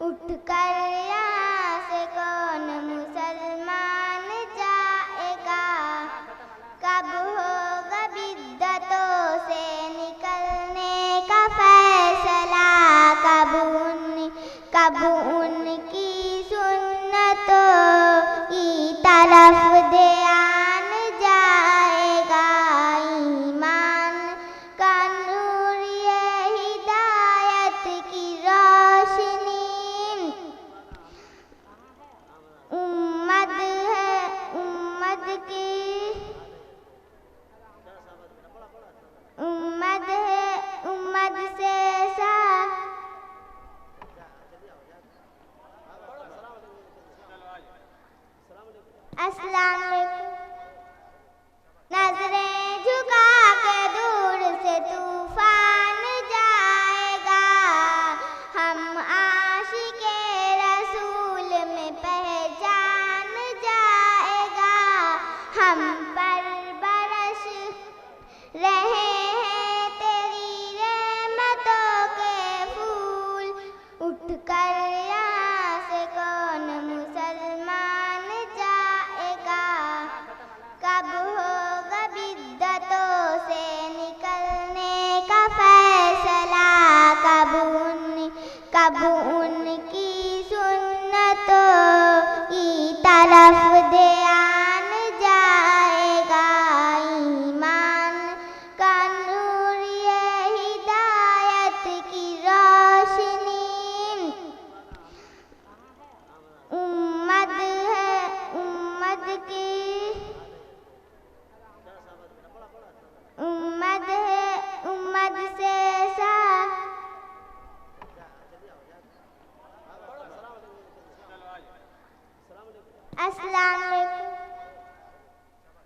उठकर यहाँ से कौन मुसलमान जाएगा। कब होगा बिद्दतों से निकलने का फैसला। कब उनकी सुन्नतों की तरफ ध्यान जाएगा। ईमान का नूर ये हिदायत की रोशनी उम्मत से अस्सलाम वालेकुम। नजरें झुका के दूर से तूफान जाएगा। हम आशिके रसूल में पहचान जाएगा। हम पर बरस रहे हैं तेरी रहमतों के फूल। उठकर यहाँ से कौन मुसलमान जाएगा। कब होगा बिद्दतों से निकलने का फैसला। कब